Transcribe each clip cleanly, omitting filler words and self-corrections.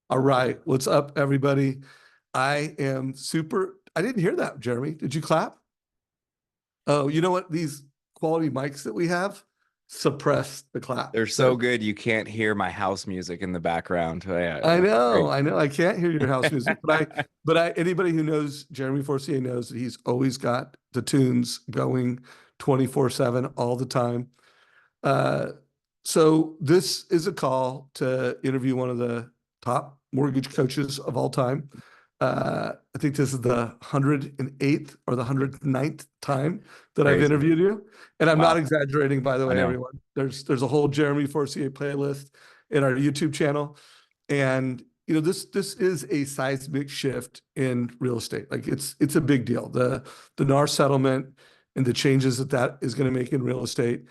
All right. What's up, everybody? I am super. I didn't hear that, Jeremy. Did you clap? Oh, you know what? These quality mics that we have suppress the clap. They're so So good you can't hear my house music in the background. Oh, yeah, I know, great. I know. I can't hear your house music, anybody who knows Jeremy Forcier knows that he's always got the tunes going 24/7 all the time. Uh, so this is a call to interview one of the top mortgage coaches of all time. I think this is the 108th or the 109th time that I've Crazy. interviewed you. And I'm not Wow. exaggerating, by the I way, know. everyone. There's a whole Jeremy Forcier playlist in our YouTube channel. And this is a seismic shift in real estate. Like it's a big deal. The NAR settlement and the changes that is going to make in real estate,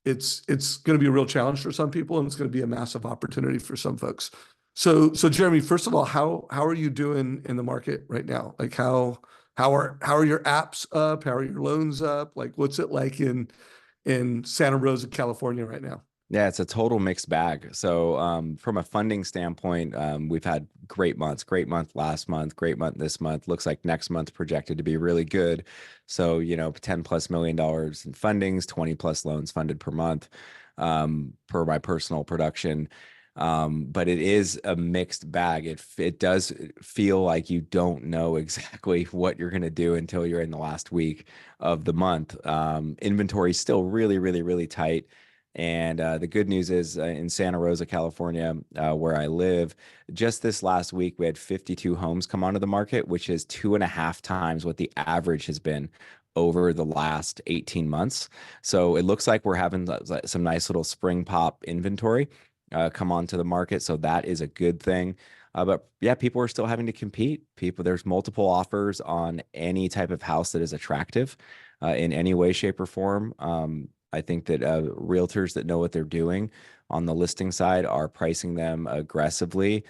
it's going to be a real challenge for some people, and it's going to be a massive opportunity for some folks. So Jeremy, first of all, how are you doing in the market right now? Like how are your apps up? How are your loans up? Like what's it like in Santa Rosa, California right now? Yeah, it's a total mixed bag. So, from a funding standpoint, we've had great months, great month last month, great month this month. Looks like next month projected to be really good. So, $10+ million in fundings, 20+ loans funded per month, per my personal production. But it is a mixed bag. It does feel like you don't know exactly what you're going to do until you're in the last week of the month. Inventory is still really, really, really tight. And the good news is in Santa Rosa, California, where I live, just this last week, we had 52 homes come onto the market, which is 2.5 times what the average has been over the last 18 months. So it looks like we're having some nice little spring pop inventory come onto the market. So that is a good thing. But yeah, people are still having to compete. There's multiple offers on any type of house that is attractive in any way, shape, or form. I think that realtors that know what they're doing on the listing side are pricing them aggressively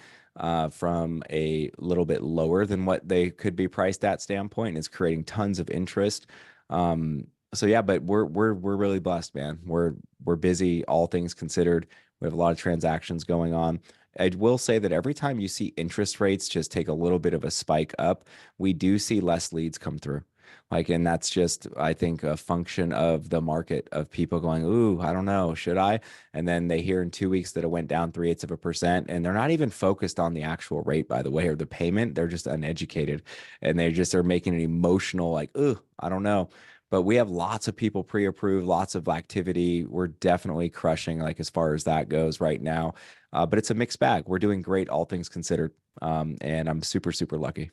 from a little bit lower than what they could be priced at standpoint. And it's creating tons of interest. So yeah, but we're really blessed, man. We're busy, all things considered. We have a lot of transactions going on. I will say that every time you see interest rates just take a little bit of a spike up, we do see less leads come through. And that's just, I think, a function of the market of people going, ooh, I don't know, should I? And then they hear in 2 weeks that it went down 0.3%, and they're not even focused on the actual rate, by the way, or the payment. They're just uneducated, and they just are making an emotional, like, ooh, I don't know. But we have lots of people pre-approved, lots of activity. We're definitely crushing, like, as far as that goes right now. But it's a mixed bag. We're doing great, all things considered. And I'm super, super lucky.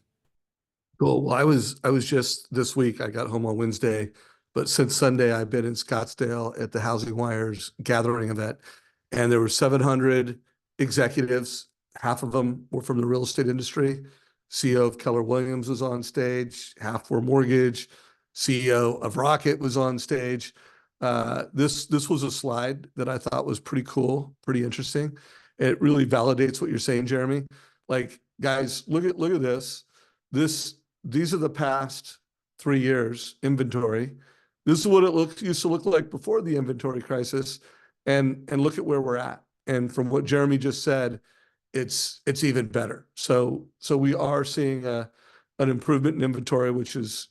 Cool. Well, I was just this week. I got home on Wednesday, but since Sunday, I've been in Scottsdale at the Housing Wires gathering event, and there were 700 executives. Half of them were from the real estate industry. CEO of Keller Williams was on stage. Half were mortgage. CEO of Rocket was on stage. This was a slide that I thought was pretty cool, pretty interesting. It really validates what you're saying, Jeremy. Like, guys, look at this. This These are the past 3 years inventory. This is what it used to look like before the inventory crisis, and look at where we're at. And from what Jeremy just said, it's even better. So we are seeing an improvement in inventory, which is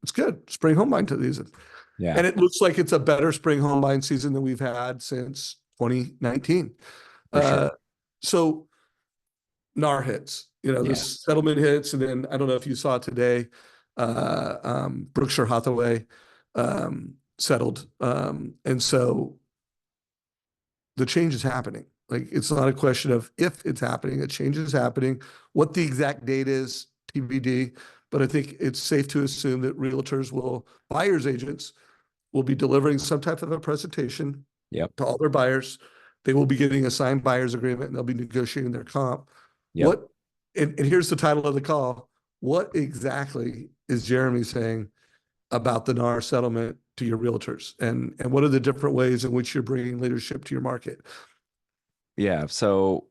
it's good. Spring home buying season, Yeah, and it looks like it's a better spring home buying season than we've had since 2019. for sure. Uh, so NAR hits, Yeah. this settlement hits, and then I don't know if you saw today, Berkshire Hathaway settled, and so the change is happening. Like it's not a question of if it's happening; a change is happening. What the exact date is, TBD. But I think it's safe to assume that buyers agents will be delivering some type of a presentation Yep. to all their buyers. They will be getting a signed buyer's agreement, and they'll be negotiating their comp. Yep. What, and here's the title of the call. What exactly is Jeremy saying about the NAR settlement to your realtors? And what are the different ways in which you're bringing leadership to your market? Yeah. So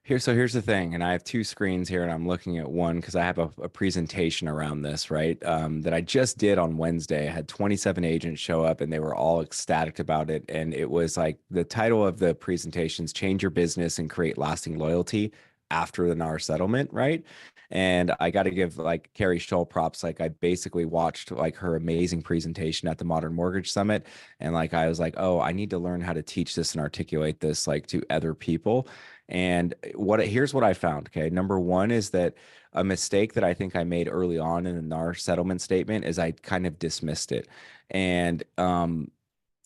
here's the thing, and I have two screens here, and I'm looking at one because I have a presentation around this, right? That I just did on Wednesday. I had 27 agents show up, and they were all ecstatic about it. And it was like the title of the presentations: "Change Your Business and Create Lasting Loyalty after the NAR settlement, right? And I got to give like Carrie Shull props. Like I basically watched like her amazing presentation at the Modern Mortgage Summit. And like I was like, oh, I need to learn how to teach this and articulate this like to other people. And here's what I found. Okay. Number one is that a mistake that I think I made early on in the NAR settlement statement is I kind of dismissed it. And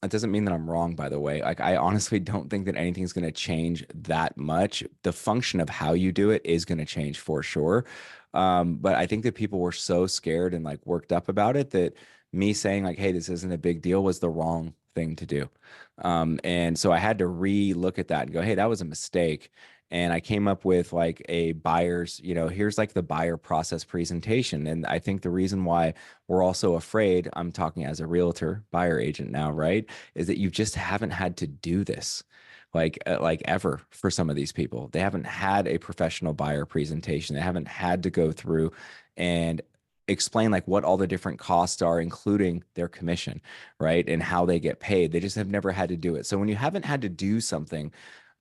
it doesn't mean that I'm wrong, by the way. Like, I honestly don't think that anything's going to change that much. The function of how you do it is going to change for sure. But I think that people were so scared and like worked up about it that me saying like, hey, this isn't a big deal was the wrong thing to do. And so I had to re-look at that and go, hey, that was a mistake. And I came up with like a buyer's, here's like the buyer process presentation. And I think the reason why we're also afraid, I'm talking as a realtor, buyer agent now, right, is that you just haven't had to do this like ever for some of these people. They haven't had a professional buyer presentation. They haven't had to go through and explain like what all the different costs are, including their commission, right? And how they get paid. They just have never had to do it. So when you haven't had to do something,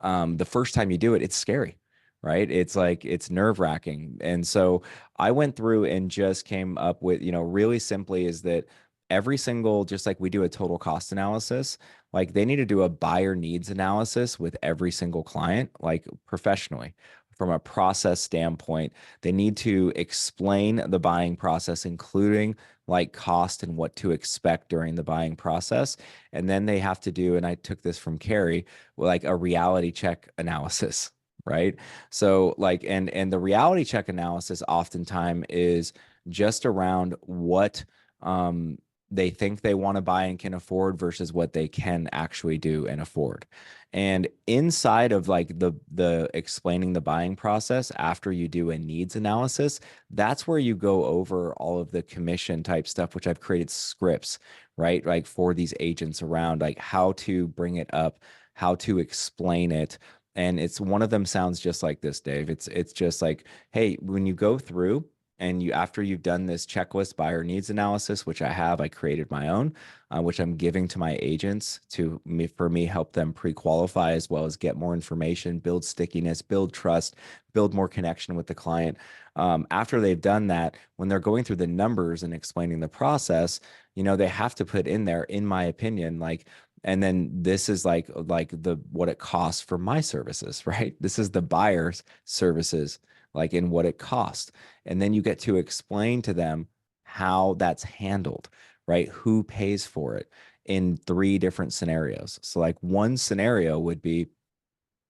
the first time you do it, it's scary, right? It's like, it's nerve wracking. And so I went through and just came up with, really simply is that every single, just like we do a total cost analysis, like they need to do a buyer needs analysis with every single client, like professionally. From a process standpoint, they need to explain the buying process, including like cost and what to expect during the buying process. And then they have to do, and I took this from Carrie, like a reality check analysis, right? So like, and the reality check analysis oftentimes is just around what they think they want to buy and can afford versus what they can actually do and afford. And inside of like the explaining the buying process after you do a needs analysis, that's where you go over all of the commission type stuff, which I've created scripts, right? Like for these agents around like how to bring it up, how to explain it. And it's one of them sounds just like this, Dave. It's just like, hey, when you go through and after you've done this checklist buyer needs analysis, which I created my own, which I'm giving to my agents for me, help them pre-qualify as well as get more information, build stickiness, build trust, build more connection with the client. After they've done that, when they're going through the numbers and explaining the process, they have to put in there, in my opinion, like, and then this is like what it costs for my services, right? This is the buyer's services, like in what it costs. And then you get to explain to them how that's handled, right? Who pays for it in 3 different scenarios. So like one scenario would be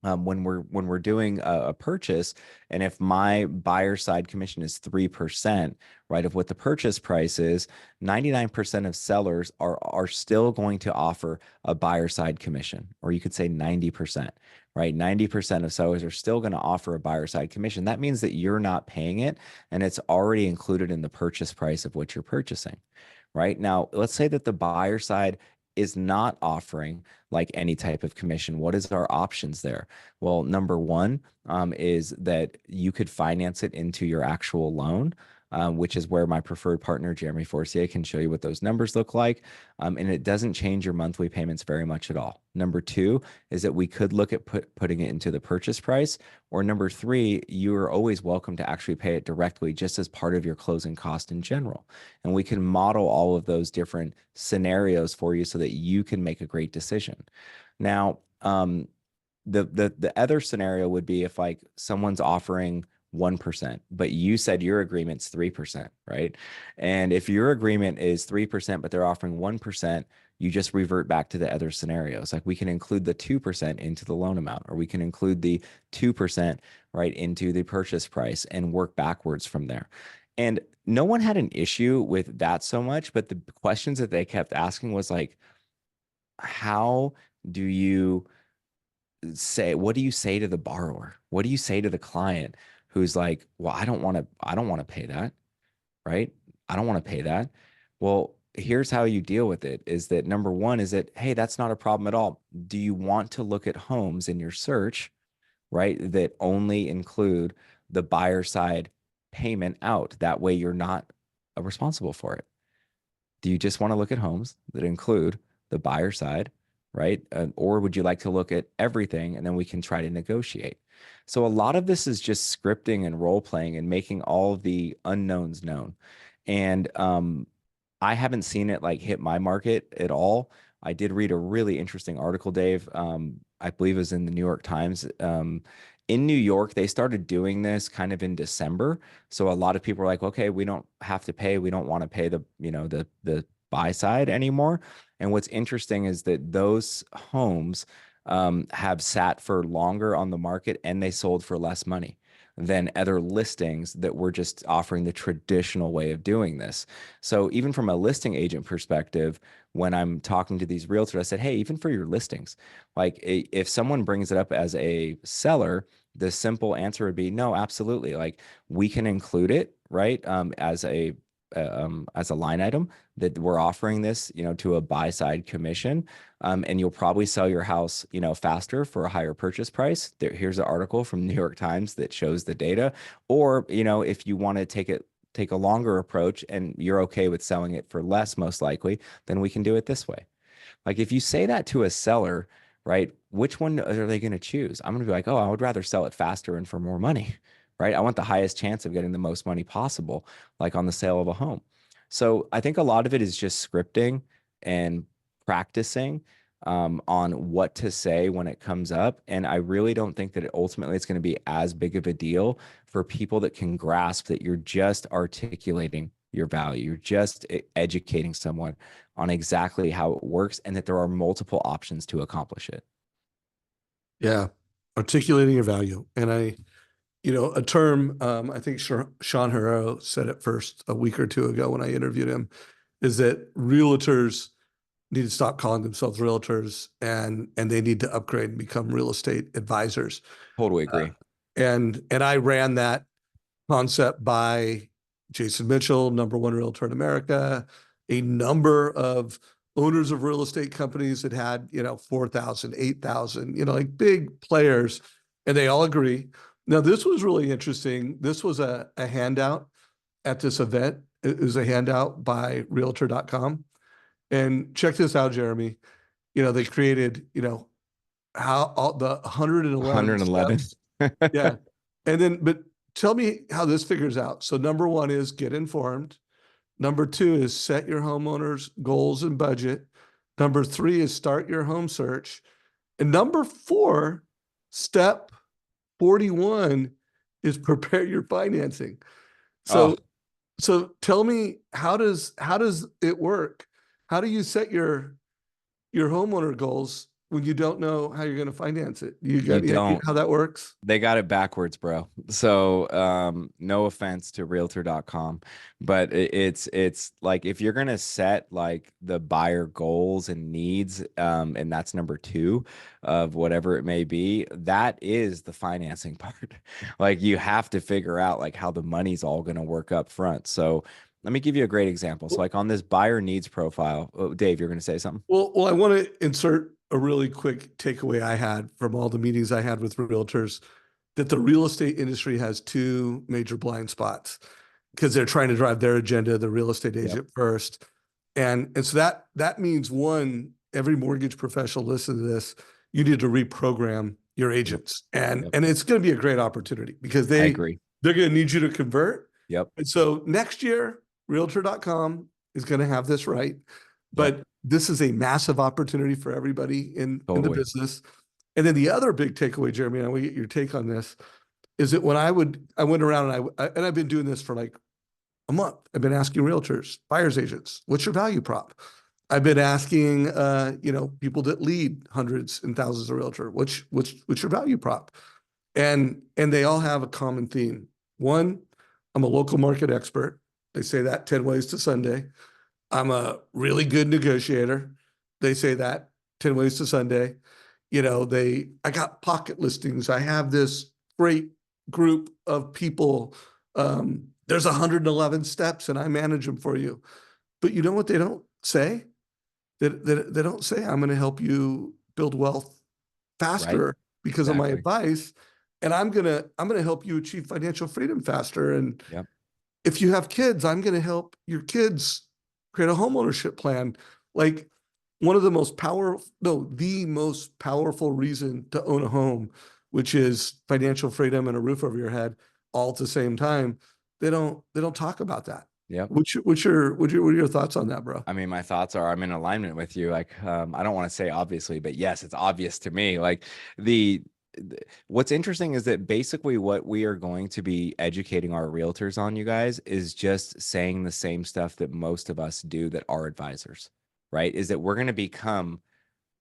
when we're doing a purchase, and if my buyer side commission is 3%, right, of what the purchase price is, 99% of sellers are still going to offer a buyer side commission, or you could say 90%, right? 90% of sellers are still going to offer a buyer side commission. That means that you're not paying it, and it's already included in the purchase price of what you're purchasing. Right now, let's say that the buyer side is not offering like any type of commission. What is our options there? Well, number one is that you could finance it into your actual loan, which is where my preferred partner, Jeremy Forcier, can show you what those numbers look like. And it doesn't change your monthly payments very much at all. Number two is that we could look at putting it into the purchase price. Or number three, you are always welcome to actually pay it directly just as part of your closing cost in general. And we can model all of those different scenarios for you so that you can make a great decision. Now, the other scenario would be if like someone's offering 1%, but you said your agreement's 3%, right? And if your agreement is 3%, but they're offering 1%, you just revert back to the other scenarios. Like we can include the 2% into the loan amount, or we can include the 2% right into the purchase price and work backwards from there. And no one had an issue with that so much, but the questions that they kept asking was like, how do you say, what do you say to the borrower? What do you say to the client who's like, well, I don't want to pay that, right? I don't want to pay that. Well, here's how you deal with it is that number one is that, hey, that's not a problem at all. Do you want to look at homes in your search, right, that only include the buyer side payment out? That way you're not responsible for it. Do you just want to look at homes that include the buyer side, right? Or would you like to look at everything and then we can try to negotiate? So a lot of this is just scripting and role playing and making all of the unknowns known. And I haven't seen it like hit my market at all. I did read a really interesting article, Dave. I believe it was in the New York Times. In New York, they started doing this kind of in December. So a lot of people are like, okay, we don't have to pay. We don't want to pay the, the buy side anymore. And what's interesting is that those homes have sat for longer on the market and they sold for less money than other listings that were just offering the traditional way of doing this. So even from a listing agent perspective, when I'm talking to these realtors, I said, hey, even for your listings, like if someone brings it up as a seller, the simple answer would be no, absolutely. Like we can include it, right? As a line item that we're offering this, to a buy side commission. And you'll probably sell your house, faster for a higher purchase price. Here's an article from New York Times that shows the data. Or, if you want to take a longer approach and you're okay with selling it for less, most likely, then we can do it this way. Like if you say that to a seller, right, which one are they going to choose? I'm going to be like, oh, I would rather sell it faster and for more money, right? I want the highest chance of getting the most money possible, like on the sale of a home. So I think a lot of it is just scripting and practicing on what to say when it comes up. And I really don't think that ultimately it's going to be as big of a deal for people that can grasp that you're just articulating your value. You're just educating someone on exactly how it works and that there are multiple options to accomplish it. Yeah. Articulating your value. And a term, I think Sean Herrero said it first a week or two ago when I interviewed him, is that realtors need to stop calling themselves realtors and they need to upgrade and become real estate advisors. Totally Uh, agree. and I ran that concept by Jason Mitchell, number one realtor in America, a number of owners of real estate companies that had, 4,000, 8,000, like big players, and they all agree. Now, this was really interesting. This was a handout at this event. It was a handout by realtor.com. And check this out, Jeremy. They created, how all the 111 111. steps. Yeah. And then, but tell me how this figures out. So number one is get informed. Number two is set your homeowner's goals and budget. Number three is start your home search. And number four, step 41 is prepare your financing. Oh, So tell me, how does it work? How do you set your homeowner goals when you don't know how you're going to finance it? You you got any idea don't. how that works? They got it backwards, bro. So, no offense to realtor.com, but it's like if you're gonna set like the buyer goals and needs, and that's number two of whatever it may be, that is the financing part. Like you have to figure out like how the money's all gonna work up front. So let me give you a great example. So like on this buyer needs profile, oh, Dave, you're gonna say something? Well, I want to insert a really quick takeaway I had from all the meetings I had with realtors, that the real estate industry has two major blind spots because they're trying to drive their agenda, the real estate Yep. agent first. And so that means, one, every mortgage professional listen to this, you need to reprogram your Yep. agents. And Yep. and it's going to be a great opportunity because I agree. they're going to need you to convert. Yep. And so next year, realtor.com is going to have this right. Yep. But this is a massive opportunity for everybody in the Totally. business. And then the other big takeaway, Jeremy, and I want to get your take on this, is that when I went around and I've been doing this for like a month. I've been asking realtors, buyers agents, what's your value prop? I've been asking, people that lead hundreds and thousands of realtor, what's your value prop? And they all have a common theme. One, I'm a local market expert. They say that 10 ways to Sunday. I'm a really good negotiator. They say that 10 ways to Sunday. I got pocket listings. I have this great group of people. There's 111 steps and I manage them for you. But you know what they don't say? They don't say, I'm going to help you build wealth Right. faster because of my Exactly. advice. And I'm gonna help you achieve financial freedom faster. And Yep. if you have kids, I'm gonna help your kids create a home ownership plan. Like one of the most powerful, no, the most powerful reason to own a home, which is financial freedom and a roof over your head, all at the same time. They don't talk about that. Yep. What are your thoughts on that, bro? I mean, my thoughts are I'm in alignment with you. Like, I don't want to say obviously, but yes, it's obvious to me. Like what's interesting is that basically what we are going to be educating our realtors on, you guys, is just saying the same stuff that most of us do that are advisors, right? Is that we're going to become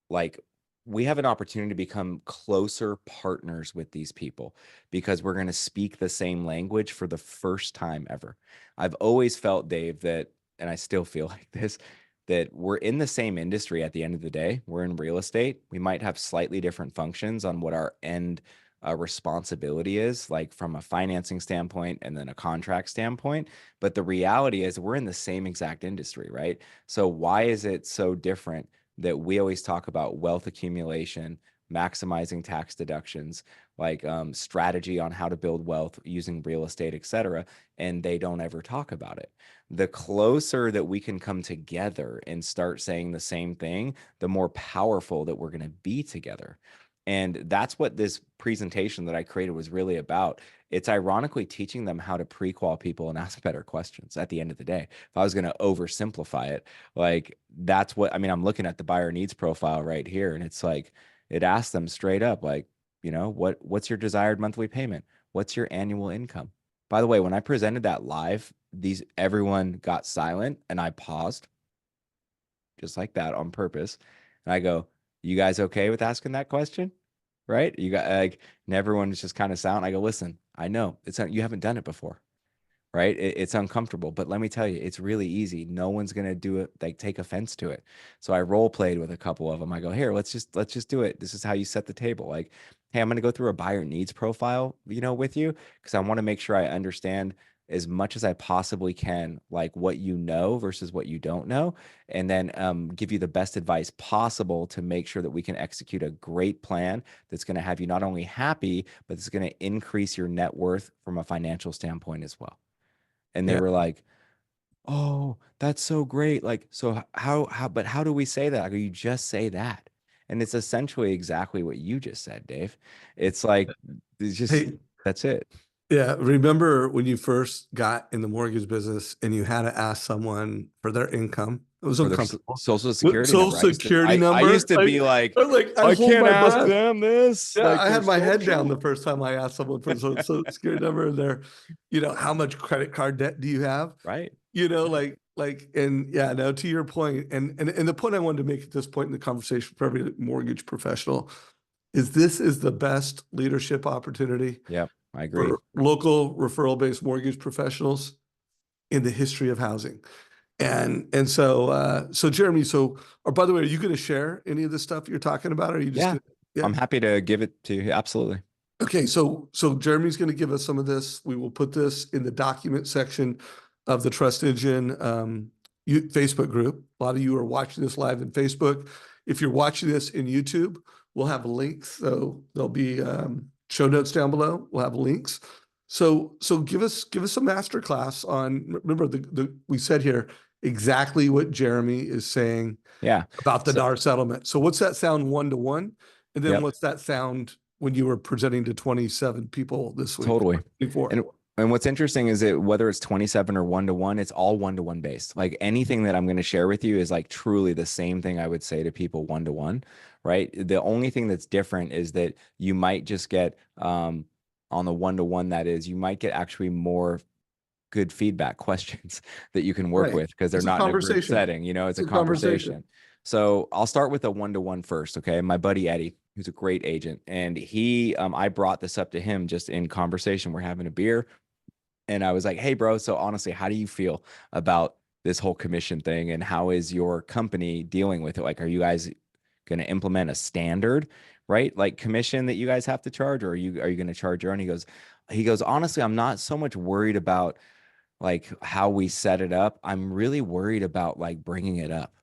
like we have an opportunity to become closer partners with these people because we're going to speak the same language for the first time ever. I've always felt, Dave, that, and I still feel like this, that we're in the same industry at the end of the day. We're in real estate. We might have slightly different functions on what our end responsibility is, like from a financing standpoint and then a contract standpoint. But the reality is we're in the same exact industry, right? So why is it so different that we always talk about wealth accumulation, maximizing tax deductions, like strategy on how to build wealth using real estate, et cetera, and they don't ever talk about it? The closer that we can come together and start saying the same thing, the more powerful that we're going to be together. And that's what this presentation that I created was really about. It's ironically teaching them how to pre-qual people and ask better questions at the end of the day. If I was going to oversimplify it, like that's what, I mean, I'm looking at the buyer needs profile right here, and it's like, it asks them straight up, like, what's your desired monthly payment? What's your annual income? By the way, when I presented that live, everyone got silent and I paused just like that on purpose. And I go, you guys okay with asking that question? Right? You got like, and everyone was just kind of silent. I go, listen, I know you haven't done it before, right? It's uncomfortable, but let me tell you, it's really easy. No one's going to do it, like take offense to it. So I role played with a couple of them. I go, here, let's just do it. This is how you set the table. Like, hey, I'm going to go through a buyer needs profile, with you, because I want to make sure I understand as much as I possibly can, like what you know versus what you don't know, and then give you the best advice possible to make sure that we can execute a great plan that's going to have you not only happy, but it's going to increase your net worth from a financial standpoint as well. And they Yeah. were like, oh, that's so great. Like, so but how do we say that? I go, you just say that. And it's essentially exactly what you just said, Dave. It's like, it's just, Hey, that's it. yeah. Remember when you first got in the mortgage business and you had to ask someone for their income? It was For their uncomfortable. social What security social number. security I number? used to be like, I I hold can't my ask breath. them this, Yeah, like I their had my head down the social. first time I asked someone for social security number and their, how much credit card debt do you have? Right. And yeah, no, to your point, and the point I wanted to make at this point in the conversation for every mortgage professional is this is the best leadership opportunity Yep. I agree. for local referral-based mortgage professionals in the history of housing. And so Jeremy, or by the way, are you going to share any of the stuff you're talking about? Or are you just Yeah. going to, yeah? I'm happy to give it to you. Absolutely. Okay, so Jeremy's going to give us some of this. We will put this in the document section of the Trust Engine Facebook group. A lot of you are watching this live in Facebook. If you're watching this in YouTube, we'll have links. So there'll be show notes down below. We'll have links. So give us a master class on. Remember we said here exactly what Jeremy is saying Yeah. about the So, NAR settlement. So what's that sound 1-to-1? And then yep. what's that sound when you were presenting to 27 people this week? Totally. 24. And what's interesting is that whether it's 27 or 1-to-1, it's all 1-to-1 based. Like anything that I'm going to share with you is like truly the same thing I would say to people 1-to-1, right? The only thing that's different is that you might just get on the 1-to-1, that is, you might get actually more good feedback questions that you can work Right. with because they're It's a not in a group conversation. setting, it's It's a a conversation. conversation. So I'll start with a 1-to-1 first. Okay. My buddy Eddie, who's a great agent, and I brought this up to him just in conversation. We're having a beer. And I was like, hey, bro, so honestly, how do you feel about this whole commission thing? And how is your company dealing with it? Like, are you guys going to implement a standard, right? Like commission that you guys have to charge, or are you going to charge your own? He goes, honestly, I'm not so much worried about like how we set it up. I'm really worried about like bringing it up.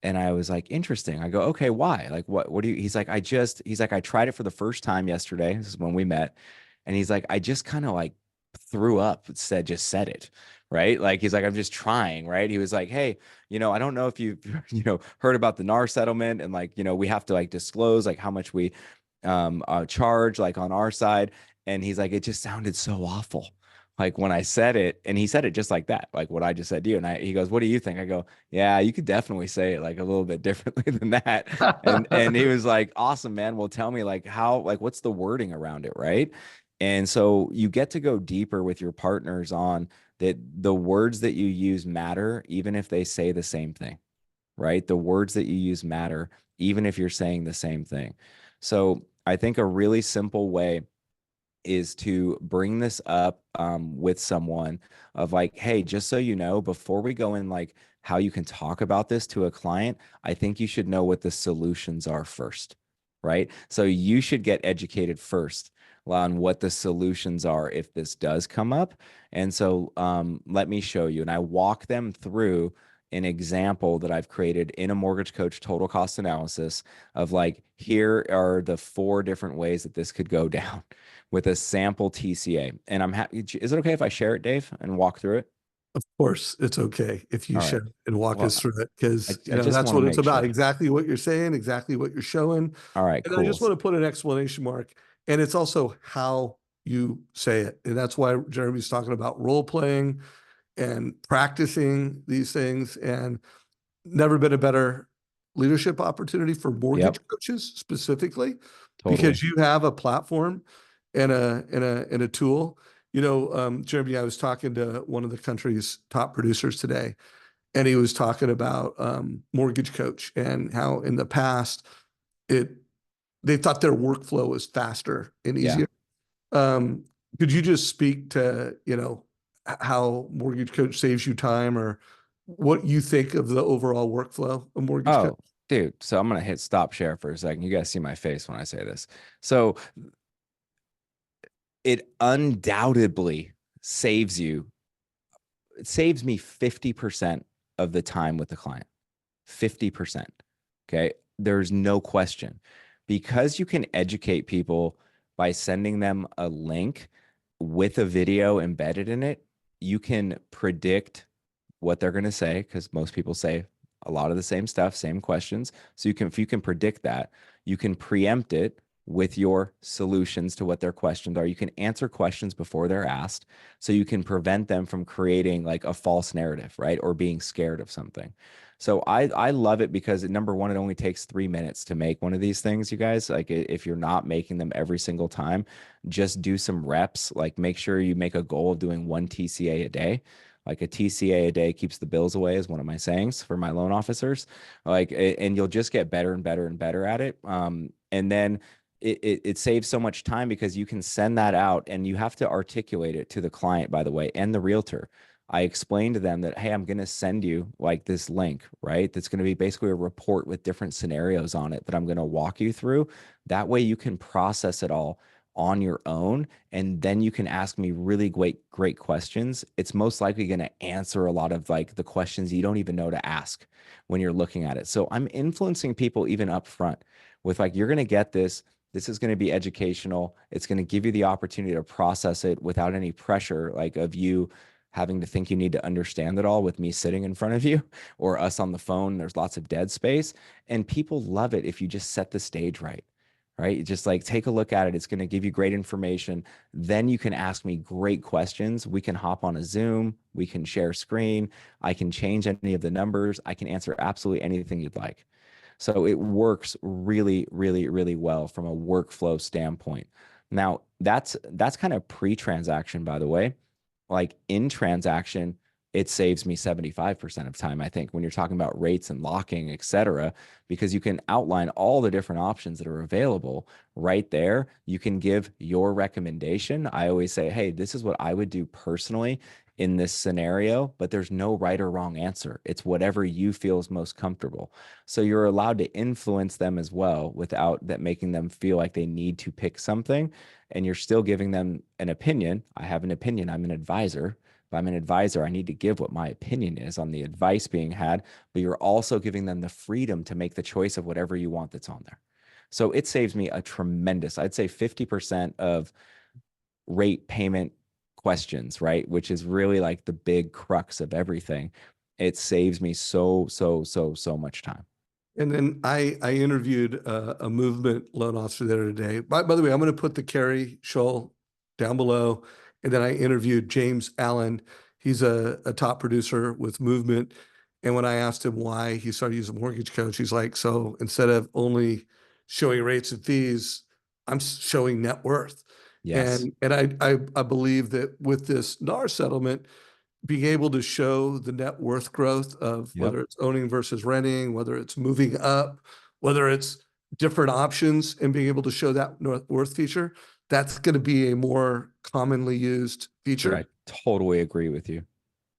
And I was like, interesting. I go, okay, why? Like, what do you, he's like, I tried it for the first time yesterday. This is when we met. And he's like, I just kind of like threw up, just said it. right? Like, he's like, I'm just trying, right? He was like, hey, I don't know if you've, heard about the NAR settlement, and like, we have to like disclose like how much we charge like on our side. And he's like, it just sounded so awful. Like when I said it, and he said it just like that, like what I just said to you. And he goes, what do you think? I go, yeah, you could definitely say it like a little bit differently than that. And he was like, awesome, man. Well, tell me like how, like, what's the wording around it, right? And so you get to go deeper with your partners on that. The words that you use matter, even if they say the same thing, right? The words that you use matter, even if you're saying the same thing. So I think a really simple way is to bring this up with someone of like, hey, just so you know, before we go in, like how you can talk about this to a client, I think you should know what the solutions are first, right? So you should get educated first on what the solutions are if this does come up. And so let me show you. And I walk them through an example that I've created in a MortgageCoach total cost analysis of like, here are the 4 different ways that this could go down with a sample TCA. And I'm happy. Is it okay if I share it, Dave, and walk through it? Of course, it's okay if you All right. share and walk Well, us through it, because I just that's want to what it's make about. sure. Exactly what you're saying, exactly what you're showing. All right, And I cool. just want to put an exclamation mark. And it's also how you say it. And that's why Jeremy's talking about role playing and practicing these things. And never been a better leadership opportunity for mortgage Yep, coaches specifically, totally. because you have a platform and a tool. Jeremy, I was talking to one of the country's top producers today, and he was talking about Mortgage Coach and how in the past it they thought their workflow was faster and Yeah. easier. Um, could you just speak to how Mortgage Coach saves you time, or what you think of the overall workflow of Mortgage Coach? Oh, dude. So I'm going to hit stop share for a second. You guys see my face when I say this. So it undoubtedly saves you, it saves me 50% of the time with the client. 50%. Okay. There's no question, because you can educate people by sending them a link with a video embedded in it. You can predict what they're going to say, because most people say a lot of the same stuff, same questions. So if you can predict that, you can preempt it with your solutions to what their questions are. You can answer questions before they're asked, so you can prevent them from creating like a false narrative, right? Or being scared of something. So I love it because number one, it only takes 3 minutes to make one of these things, you guys. Like if you're not making them every single time, just do some reps. Like make sure you make a goal of doing 1 TCA a day. Like a TCA a day keeps the bills away is one of my sayings for my loan officers. Like, and you'll just get better and better and better at it. And then it saves so much time, because you can send that out and you have to articulate it to the client, by the way, and the realtor. I explained to them that, hey, I'm going to send you like this link, right? That's going to be basically a report with different scenarios on it that I'm going to walk you through. That way you can process it all on your own, and then you can ask me really great questions. It's most likely going to answer a lot of like the questions you don't even know to ask when you're looking at it. So I'm influencing people even up front with like, you're going to get this. This is going to be educational. It's going to give you the opportunity to process it without any pressure, like of you having to think you need to understand it all with me sitting in front of you or us on the phone. There's lots of dead space, and people love it if you just set the stage right. Right? Just like take a look at it. It's going to give you great information. Then you can ask me great questions. We can hop on a Zoom. We can share screen. I can change any of the numbers. I can answer absolutely anything you'd like. So it works really, really, really well from a workflow standpoint. Now, that's kind of pre-transaction, by the way. Like in transaction, it saves me 75% of time, I think, when you're talking about rates and locking, et cetera, because you can outline all the different options that are available right there. You can give your recommendation. I always say, hey, this is what I would do personally in this scenario, but there's no right or wrong answer. It's whatever you feel is most comfortable. So you're allowed to influence them as well without that making them feel like they need to pick something. And you're still giving them an opinion. I have an opinion. I'm an advisor. If I'm an advisor, I need to give what my opinion is on the advice being had, but you're also giving them the freedom to make the choice of whatever you want that's on there. So it saves me a tremendous, I'd say 50% of rate payment questions, right? Which is really like the big crux of everything. It saves me so much time. And then I interviewed a movement loan officer there today. By the way, I'm going to put the Carrie Scholl down below. And then I interviewed James Allen. He's a top producer with movement. And when I asked him why he started using Mortgage Coach, he's like, so instead of only showing rates and fees, I'm showing net worth. Yes. And I believe that with this NAR settlement, being able to show the net worth growth of Yep. whether it's owning versus renting, whether it's moving up, whether it's different options, and being able to show that net worth feature, that's going to be a more commonly used Dude, I feature. totally agree with you.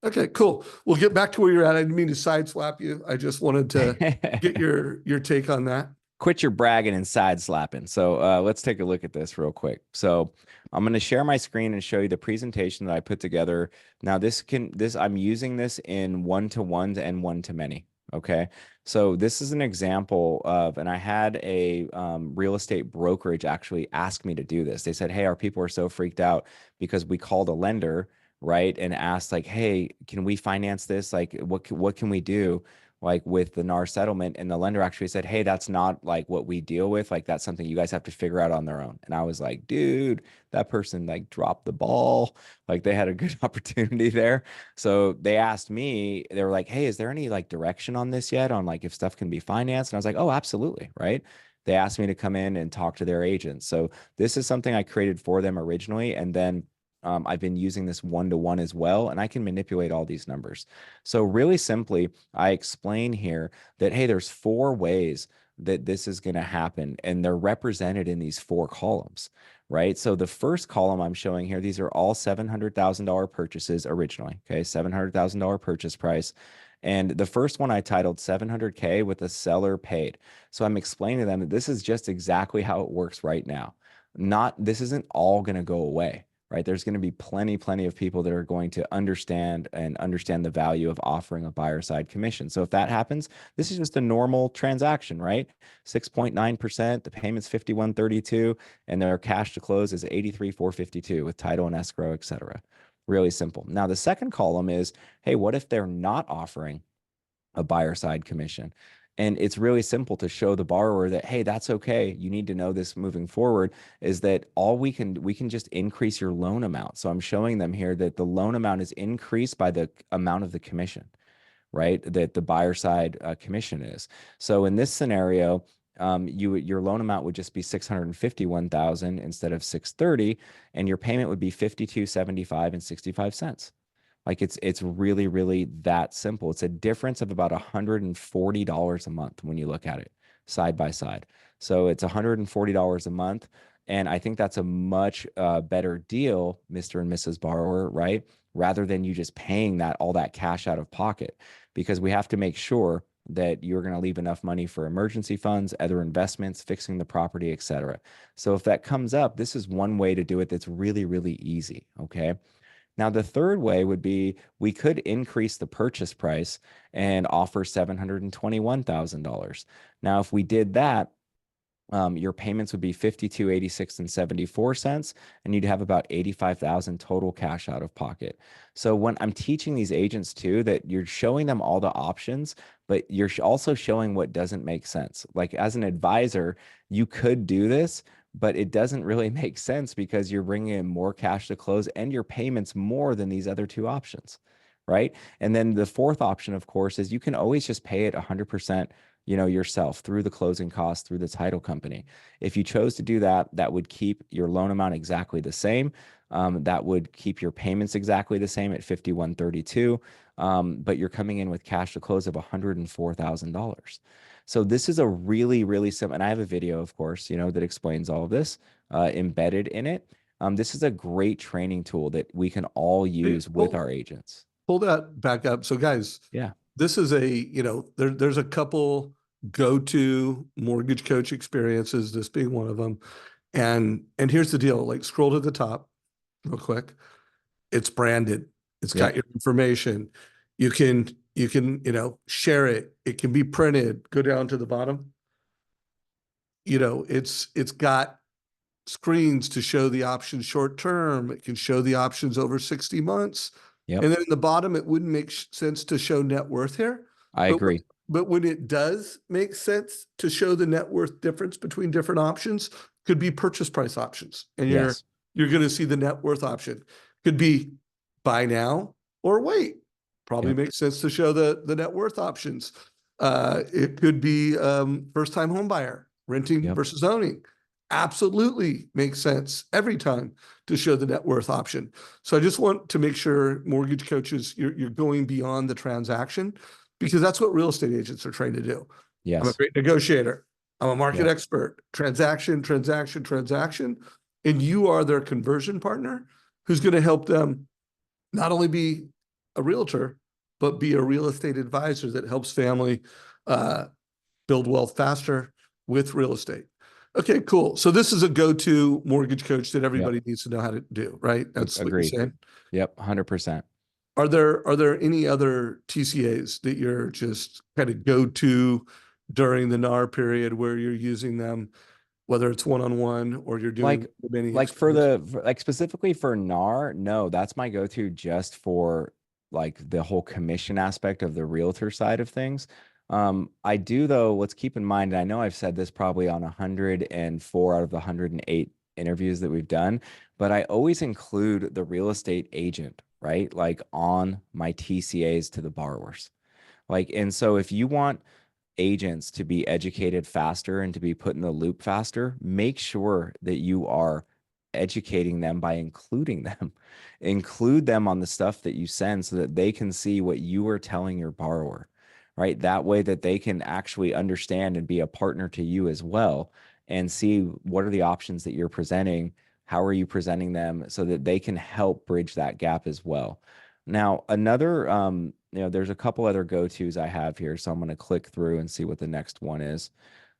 Okay, cool. We'll get back to where you're at. I didn't mean to sideswap you. I just wanted to get your take on that. Quit your bragging and side slapping. So let's take a look at this real quick. So I'm going to share my screen and show you the presentation that I put together. Now I'm using this in one-to-ones and one-to-many. Okay. So this is an example of, and I had a real estate brokerage actually ask me to do this. They said, hey, our people are so freaked out because we called a lender, right, and asked like, hey, can we finance this? Like, what can we do? Like with the NAR settlement, and the lender actually said, hey, that's not like what we deal with. Like that's something you guys have to figure out on their own. And I was like, dude, that person like dropped the ball. Like they had a good opportunity there. So they asked me, they were like, hey, is there any like direction on this yet on like if stuff can be financed? And I was like, oh, absolutely. Right. They asked me to come in and talk to their agents. So this is something I created for them originally. And then I've been using this one-to-one as well, and I can manipulate all these numbers. So really simply, I explain here that, hey, there's 4 ways that this is going to happen, and they're represented in these 4 columns, right? So the first column I'm showing here, these are all $700,000 purchases originally, okay? $700,000 purchase price. And the first one I titled 700K with a seller paid. So I'm explaining to them that this is just exactly how it works right now. This isn't all going to go away, right? There's going to be plenty of people that are going to understand the value of offering a buyer side commission. So if that happens, this is just a normal transaction, right? 6.9%, the payment's 5132, and their cash to close is 83,452 with title and escrow, et cetera. Really simple. Now the second column is, hey, what if they're not offering a buyer side commission? And it's really simple to show the borrower that, hey, that's okay. You need to know this moving forward is that we can just increase your loan amount. So I'm showing them here that the loan amount is increased by the amount of the commission, right? That the buyer side commission is. So in this scenario, your loan amount would just be 651,000 instead of 630, and your payment would be 52.75 and 65 cents. Like it's really that simple. It's a difference of about $140 a month when you look at it side by side. So it's $140 a month. And I think that's a much better deal, Mr. and Mrs. Borrower, right? Rather than you just paying all that cash out of pocket, because we have to make sure that you're going to leave enough money for emergency funds, other investments, fixing the property, et cetera. So if that comes up, this is one way to do it that's really easy, okay? Now, the third way would be we could increase the purchase price and offer $721,000. Now, if we did that, your payments would be $52.86 and 74 cents, and you'd have about $85,000 total cash out of pocket. So when I'm teaching these agents too, that you're showing them all the options, but you're also showing what doesn't make sense. Like as an advisor, you could do this, but it doesn't really make sense because you're bringing in more cash to close and your payments more than these other 2 options, right? And then the fourth option, of course, is you can always just pay it 100%, yourself through the closing costs, through the title company. If you chose to do that, that would keep your loan amount exactly the same. That would keep your payments exactly the same at 5132, but you're coming in with cash to close of $104,000. So this is a really simple, and I have a video, of course, that explains all of this embedded in it. This is a great training tool that we can all use with our agents. Pull that back up. So guys, yeah, this is there's a couple go-to mortgage coach experiences, this being one of them. And here's the deal, like scroll to the top real quick. It's branded. It's got your information. You can, share it. It can be printed. Go down to the bottom. It's got screens to show the options short term. It can show the options over 60 months. Yep. And then in the bottom, it wouldn't make sense to show net worth here. I agree. But when it does make sense to show the net worth difference between different options, could be purchase price options. And Yes. you're going to see the net worth option. Could be buy now or wait. Probably Yep. makes sense to show the net worth options. It could be first time home buyer, renting Yep. versus owning. Absolutely makes sense every time to show the net worth option. So I just want to make sure mortgage coaches, you're going beyond the transaction, because that's what real estate agents are trained to do. I'm a Yes. great negotiator. I'm a market Yep. expert. Transaction, transaction, transaction. And you are their conversion partner who's going to help them not only be a realtor, but be a real estate advisor that helps family build wealth faster with real estate. Okay, cool. So this is a go-to mortgage coach that everybody needs to know how to do, right? That's what you're Agreed. saying. Yep. 100%. Are there any other TCAs that you're just kind of go to during the NAR period where you're using them, whether it's one-on-one or you're doing many Like like specifically for NAR, no, that's my go-to just for like the whole commission aspect of the realtor side of things. I do though, let's keep in mind, and I know I've said this probably on 104 out of the 108 interviews that we've done, but I always include the real estate agent, right? Like on my TCAs to the borrowers. Like, and so if you want agents to be educated faster and to be put in the loop faster, make sure that you are educating them by including them. Include them on the stuff that you send so that they can see what you are telling your borrower, right? That way that they can actually understand and be a partner to you as well and see what are the options that you're presenting, how are you presenting them so that they can help bridge that gap as well. Now, another, there's a couple other go-tos I have here, so I'm going to click through and see what the next one is.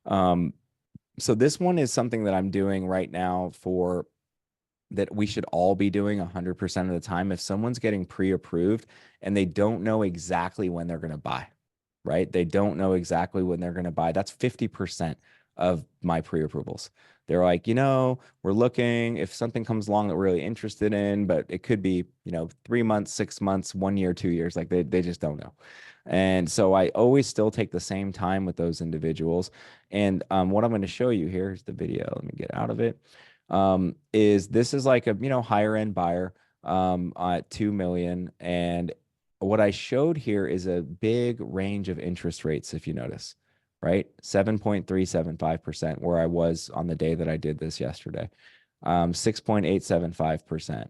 So this one is something that I'm doing right now for that we should all be doing 100% of the time. If someone's getting pre-approved and they don't know exactly when they're going to buy, right? They don't know exactly when they're going to buy. That's 50% of my pre-approvals. They're like, we're looking if something comes along that we're really interested in, but it could be, 3 months, 6 months, 1 year, 2 years. Like they just don't know. And so I always still take the same time with those individuals. And what I'm going to show you here is the video. Let me get out of it. This is like a, higher end buyer at 2 million. And what I showed here is a big range of interest rates, if you notice, right? 7.375%, where I was on the day that I did this yesterday. 6.875%,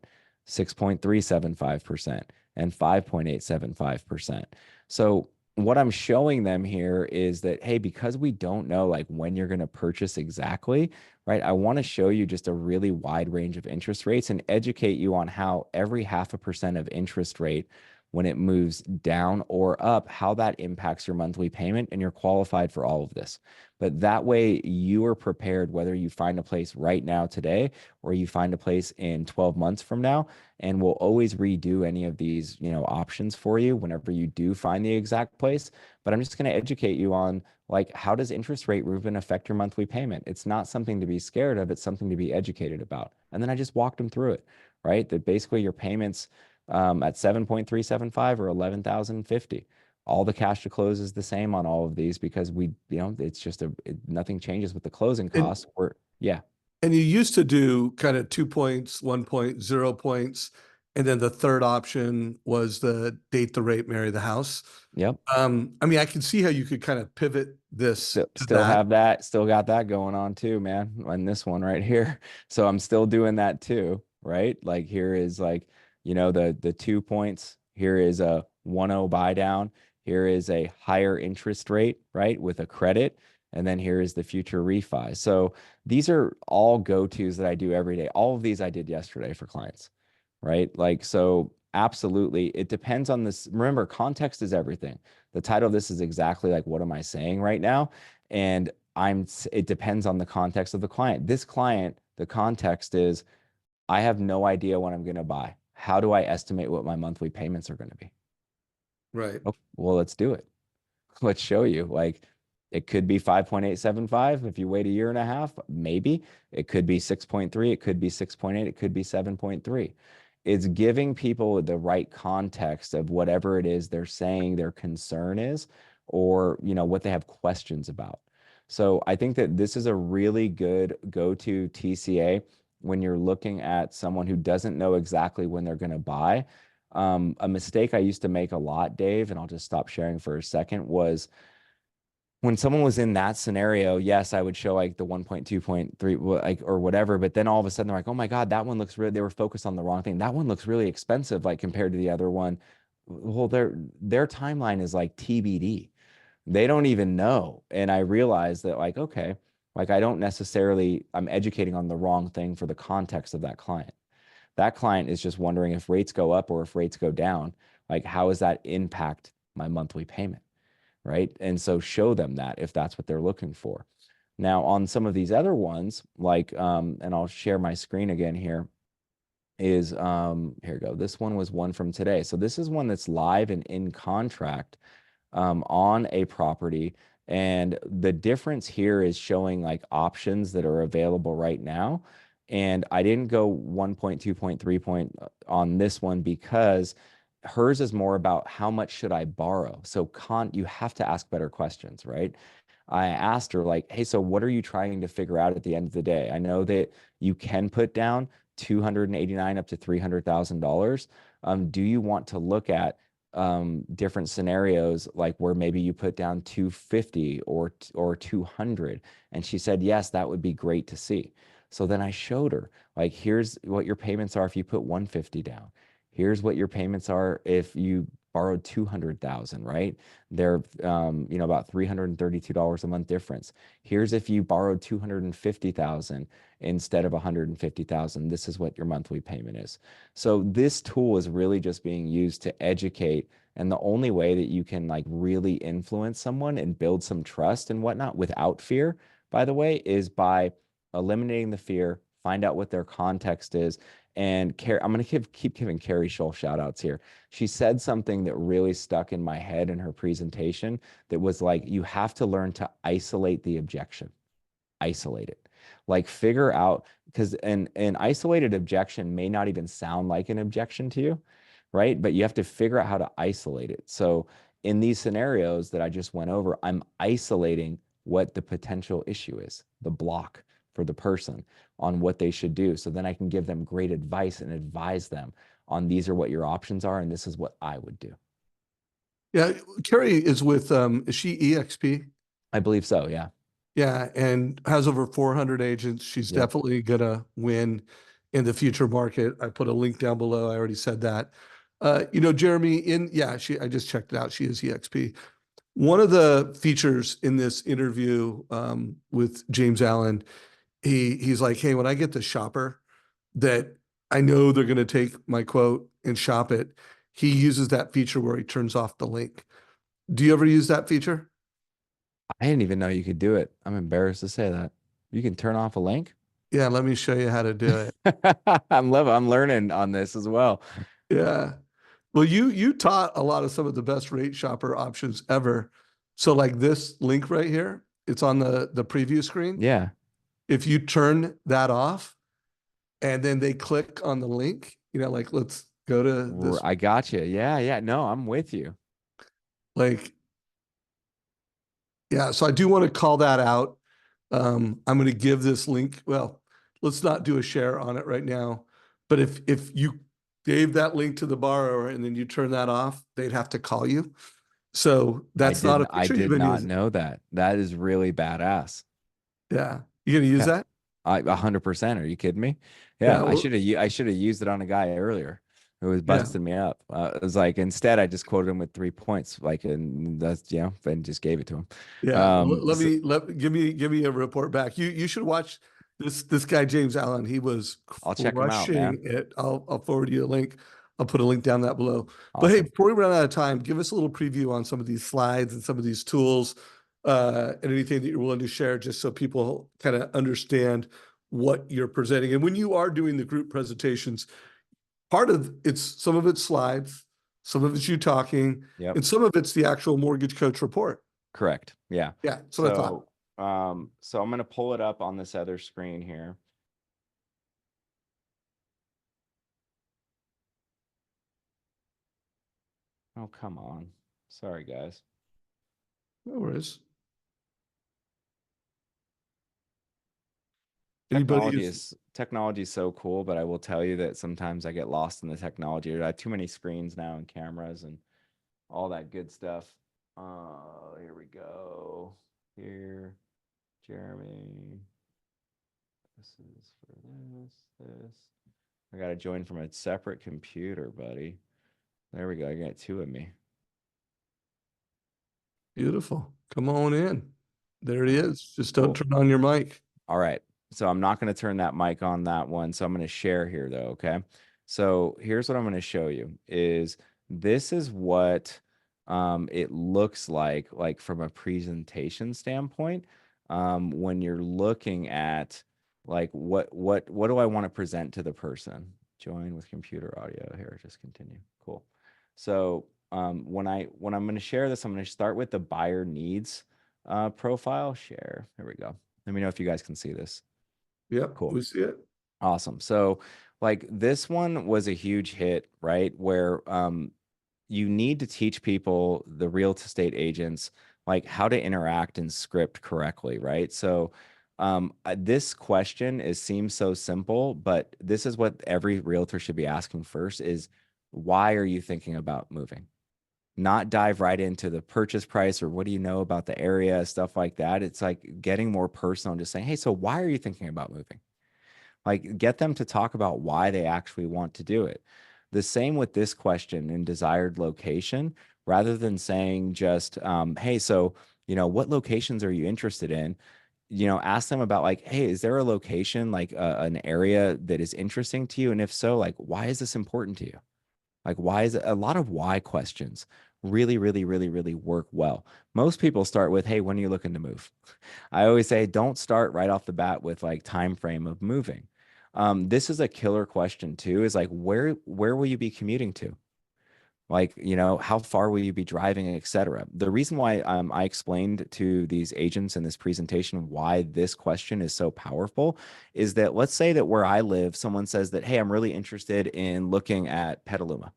6.375%, and 5.875%. So what I'm showing them here is that, hey, because we don't know like when you're going to purchase exactly, right? I want to show you just a really wide range of interest rates and educate you on how every 0.5% of interest rate, when it moves down or up, how that impacts your monthly payment, and you're qualified for all of this. But that way you are prepared whether you find a place right now today or you find a place in 12 months from now, and we'll always redo any of these, options for you whenever you do find the exact place. But I'm just going to educate you on like, how does interest rate movement affect your monthly payment? It's not something to be scared of. It's something to be educated about. And then I just walked them through it, right? That basically your payments at 7.375 or 11,050. All the cash to close is the same on all of these because it's just nothing changes with the closing costs. And you used to do kind of 2 points, 1 point, 0 points. And then the third option was the date the rate, marry the house. Yep. I mean, I can see how you could kind of pivot this to Still that. have that, still got that going on too, man, on this one right here. So I'm still doing that too, right? Like here is like, the 2 points. Here is a 1.0 buy down. Here is a higher interest rate, right, with a credit. And then here is the future refi. So these are all go-tos that I do every day. All of these I did yesterday for clients, right? Like, so absolutely. It depends on this. Remember, context is everything. The title of this is exactly like, what am I saying right now? And it depends on the context of the client. This client, the context is, I have no idea when I'm going to buy. How do I estimate what my monthly payments are going to be? Right. Oh, well, let's do it. Let's show you. Like, It could be 5.875 if you wait a year and a half, maybe. It could be 6.3, it could be 6.8, it could be 7.3. It's giving people the right context of whatever it is they're saying their concern is, or what they have questions about. So I think that this is a really good go-to TCA when you're looking at someone who doesn't know exactly when they're going to buy. A mistake I used to make a lot, Dave, and I'll just stop sharing for a second, was when someone was in that scenario, yes, I would show like the 1.2.3, like, or whatever, but then all of a sudden they're like, oh my God, that one looks really, they were focused on the wrong thing. That one looks really expensive, like compared to the other one. Well, their timeline is like TBD. They don't even know. And I realized that, like, okay, like I don't necessarily, I'm educating on the wrong thing for the context of that client. That client is just wondering if rates go up or if rates go down, like how does that impact my monthly payment? Right? And so show them that if that's what they're looking for. Now, on some of these other ones, like, and I'll share my screen again here, is, here we go. This one was one from today. So this is one that's live and in contract on a property. And the difference here is showing like options that are available right now. And I didn't go 1.2.3 point on this one because hers is more about how much should I borrow? So you have to ask better questions, right? I asked her like, hey, so what are you trying to figure out at the end of the day? I know that you can put down 289 up to $300,000. Do you want to look at different scenarios, like where maybe you put down 250 or 200? And she said, yes, that would be great to see. So then I showed her, like, here's what your payments are if you put 150 down. Here's what your payments are if you borrowed 200,000, right? They're, about $332 a month difference. Here's if you borrowed 250,000 instead of 150,000, this is what your monthly payment is. So this tool is really just being used to educate. And the only way that you can like really influence someone and build some trust and whatnot without fear, by the way, is by eliminating the fear, find out what their context is. And I'm going to keep giving Carrie Scholl shout outs here. She said something that really stuck in my head in her presentation that was like, you have to learn to isolate the objection, isolate it, like figure out, because an isolated objection may not even sound like an objection to you, right? But you have to figure out how to isolate it. So in these scenarios that I just went over, I'm isolating what the potential issue is, the block for the person on what they should do. So then I can give them great advice and advise them on these are what your options are, and this is what I would do. Yeah, Carrie is with is she EXP? I believe so, yeah. Yeah, and has over 400 agents. She's Yep. definitely gonna win in the future market. I put a link down below. I already said that. Jeremy, I just checked it out. She is EXP. One of the features in this interview with James Allen, he's like, hey, when I get the shopper that I know they're going to take my quote and shop it, he uses that feature where he turns off the link. Do you ever use that feature? I didn't even know you could do it. I'm embarrassed to say that. You can turn off a link? Yeah, let me show you how to do it. I'm learning on this as well. Yeah. Well, you taught a lot of some of the best rate shopper options ever. So like this link right here, it's on the preview screen. Yeah. If you turn that off and then they click on the link, like let's go to this, I got you. Yeah, yeah. No, I'm with you. like, yeah. So I do want to call that out. I'm going to give this link. Well, let's not do a share on it right now. But if you gave that link to the borrower and then you turn that off, they'd have to call you. So that's not a I feature you've did been not using. know that. That is really badass. Yeah. You gonna use Yeah. that? 100%. Are you kidding me? Yeah. Yeah, Well, I should have used it on a guy earlier who was yeah. busting me up. It was like instead I just quoted him with 3 points, like, and that's and just gave it to him. Yeah. Well, So give me a report back. You should watch this guy, James Allen. He was I'll check him out, man. crushing it. I'll forward you a link. I'll put a link down that below. But hey, Awesome. before we run out of time, give us a little preview on some of these slides and some of these tools, and anything that you're willing to share, just so people kind of understand what you're presenting. And when you are doing the group presentations, some of it's slides, some of it's you talking, Yep. and some of it's the actual mortgage coach report. Correct. Yeah. Yeah, that's what I thought. So I'm going to pull it up on this other screen here. Oh, come on. Sorry, guys. No worries. Anybody Technology is so cool, but I will tell you that sometimes I get lost in the technology. I have too many screens now and cameras and all that good stuff. Here we go. Here, Jeremy. This is for this. I got to join from a separate computer, buddy. There we go. I got two of me. Beautiful. Come on in. There it is. Just Cool. don't turn on your mic. All right. So I'm not going to turn that mic on that one. So I'm going to share here though. Okay. So here's what I'm going to show you is this is what it looks like from a presentation standpoint. When you're looking at like what do I want to present to the person? Join with computer audio here. Just continue. Cool. So when I'm going to share this, I'm going to start with the buyer needs profile. Share. Here we go. Let me know if you guys can see this. Yep, Cool. we see it. Awesome. So like this one was a huge hit, right? Where you need to teach people, the real estate agents, like how to interact and script correctly, right? So this question seems so simple, but this is what every realtor should be asking first is, why are you thinking about moving? Not dive right into the purchase price or what do you know about the area, stuff like that. It's like getting more personal and just saying, hey, so why are you thinking about moving? Like get them to talk about why they actually want to do it. The same with this question in desired location, rather than saying just, hey, so, what locations are you interested in? Ask them about like, hey, is there a location, like an area that is interesting to you? And if so, like, why is this important to you? Like, why is it a lot of why questions really, really, really, really work well. Most people start with, hey, when are you looking to move? I always say, don't start right off the bat with like time frame of moving. This is a killer question too, is like, where will you be commuting to? Like, how far will you be driving, et cetera. The reason why I explained to these agents in this presentation why this question is so powerful is that let's say that where I live, someone says that, hey, I'm really interested in looking at Petaluma.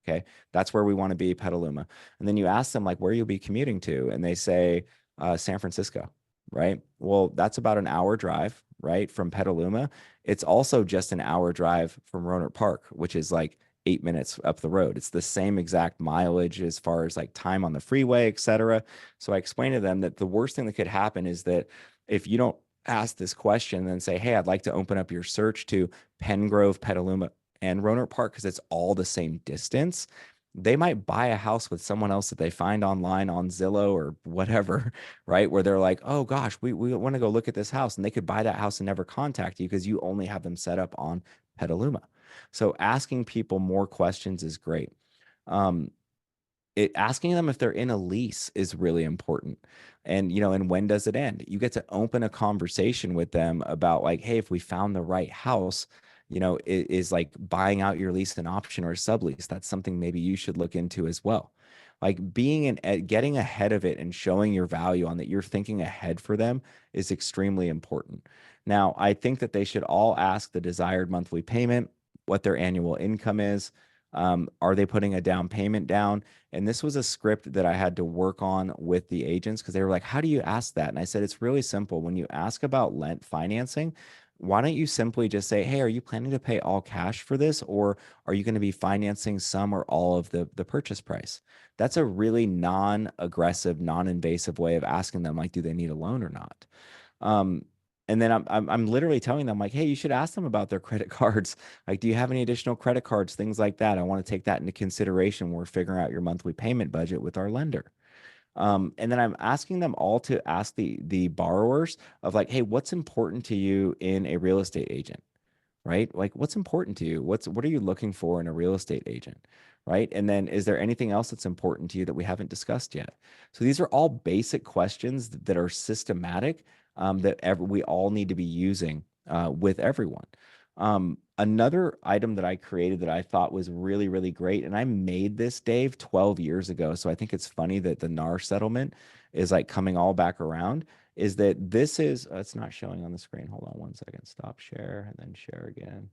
Okay, that's where we want to be, Petaluma. And then you ask them like where you'll be commuting to, and they say San Francisco, right? Well, that's about an hour drive, right, from Petaluma. It's also just an hour drive from Rohnert Park, which is like 8 minutes up the road. It's the same exact mileage as far as like time on the freeway, et cetera. So I explained to them that the worst thing that could happen is that if you don't ask this question and then say, hey, I'd like to open up your search to Pengrove, Petaluma, and Rohnert Park, because it's all the same distance, they might buy a house with someone else that they find online on Zillow or whatever, right? Where they're like, oh gosh, we want to go look at this house. And they could buy that house and never contact you because you only have them set up on Petaluma. So asking people more questions is great. Asking them if they're in a lease is really important. And when does it end? You get to open a conversation with them about like, hey, if we found the right house, is like buying out your lease an option or a sublease. That's something maybe you should look into as well. Like getting ahead of it and showing your value on that you're thinking ahead for them is extremely important. Now, I think that they should all ask the desired monthly payment, what their annual income is. Are they putting a down payment down? And this was a script that I had to work on with the agents because they were like, how do you ask that? And I said, it's really simple. When you ask about Lent financing, why don't you simply just say, hey, are you planning to pay all cash for this? Or are you going to be financing some or all of the purchase price? That's a really non-aggressive, non-invasive way of asking them, like, do they need a loan or not? And then I'm literally telling them like, hey, you should ask them about their credit cards. Like, do you have any additional credit cards, things like that? I want to take that into consideration when we're figuring out your monthly payment budget with our lender. And then I'm asking them all to ask the borrowers of like, hey, what's important to you in a real estate agent, right? Like, what's important to you? What are you looking for in a real estate agent, right? And then is there anything else that's important to you that we haven't discussed yet? So these are all basic questions that are systematic that we all need to be using with everyone. Another item that I created that I thought was really, really great, and I made this, Dave, 12 years ago. So I think it's funny that the NAR settlement is like coming all back around, is that this is, it's not showing on the screen. Hold on one second. Stop share and then share again.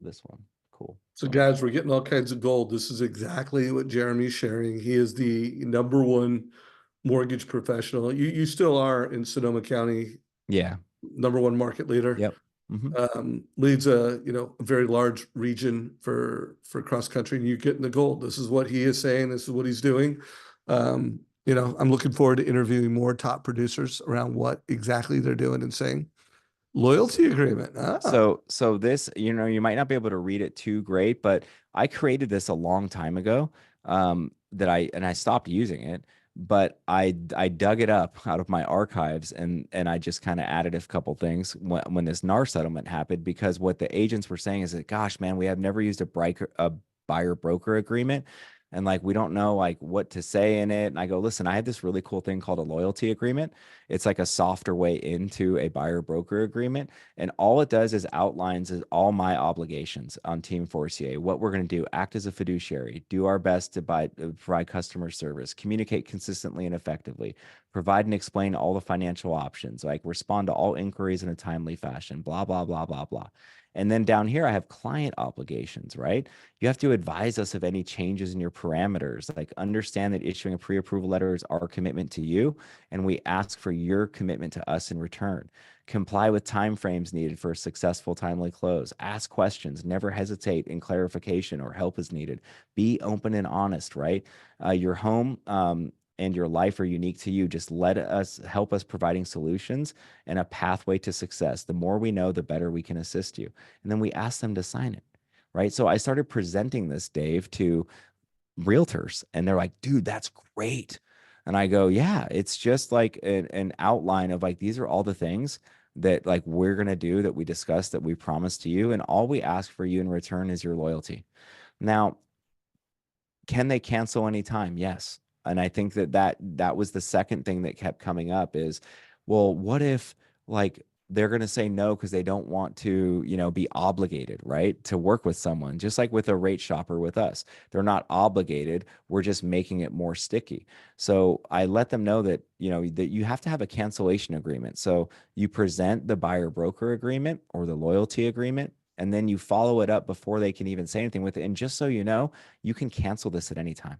This one. Cool. So guys, we're getting all kinds of gold. This is exactly what Jeremy's sharing. He is the number one mortgage professional. You still are in Sonoma County, Yeah. number one market leader. Yep. Leads a a very large region for cross country, and you getting the gold. This is what he is saying. This is what he's doing. I'm looking forward to interviewing more top producers around what exactly they're doing and saying. Loyalty agreement. So this, you might not be able to read it too great, but I created this a long time ago. That I stopped using it, but I dug it up out of my archives and I just kind of added a couple things when this NAR settlement happened, because what the agents were saying is that, gosh, man, we have never used a buyer broker agreement. And like, we don't know like what to say in it. And I go, listen, I have this really cool thing called a loyalty agreement. It's like a softer way into a buyer broker agreement. And all it does is outlines all my obligations on Team Forcier, what we're going to do, act as a fiduciary, do our best to provide customer service, communicate consistently and effectively, provide and explain all the financial options, like respond to all inquiries in a timely fashion, blah, blah, blah, blah, blah. And then down here, I have client obligations, right? You have to advise us of any changes in your parameters, like understand that issuing a pre-approval letter is our commitment to you, and we ask for your commitment to us in return. Comply with timeframes needed for a successful, timely close. Ask questions. Never hesitate in clarification or help is needed. Be open and honest, right? Your home and your life are unique to you. Just help us providing solutions and a pathway to success. The more we know, the better we can assist you. And then we ask them to sign it, right? So I started presenting this, Dave, to realtors, and they're like, dude, that's great. And I go, yeah, it's just like an outline of like, these are all the things that like we're going to do, that we discussed, that we promised to you. And all we ask for you in return is your loyalty. Now, can they cancel anytime? Yes. And I think that was the second thing that kept coming up is, well, what if like they're going to say no because they don't want to, be obligated, right, to work with someone, just like with a rate shopper with us. They're not obligated. We're just making it more sticky. So I let them know that, that you have to have a cancellation agreement. So you present the buyer broker agreement or the loyalty agreement, and then you follow it up before they can even say anything with it. And just so you know, you can cancel this at any time.